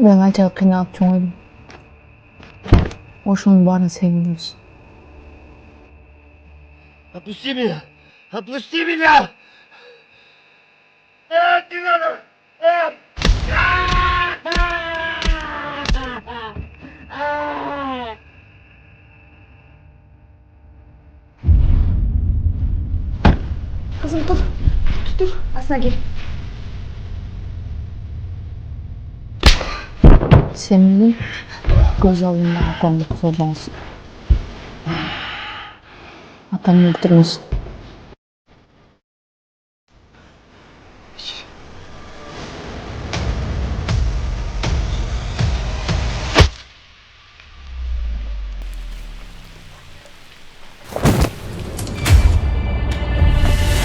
Ben acaba kıynalıp çoğuydum. Ошоның баарын сегиңиз. Отпусти меня! Отпусти меня! Не надо! Kızım dur. Dur. Asına gel. Senin göz алдында атаңды зорлаңыз. Атаңды өлтіріңіз.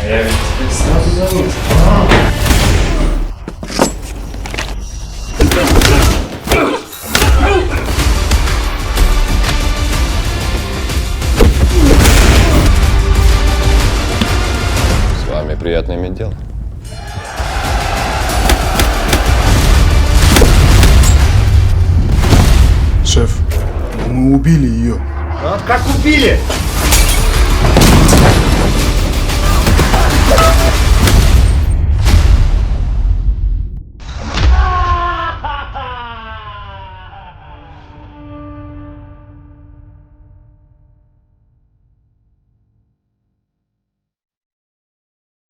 Я ведь тебя сразу зовут. С вами приятно иметь дело. Шеф, мы убили ее. А как убили?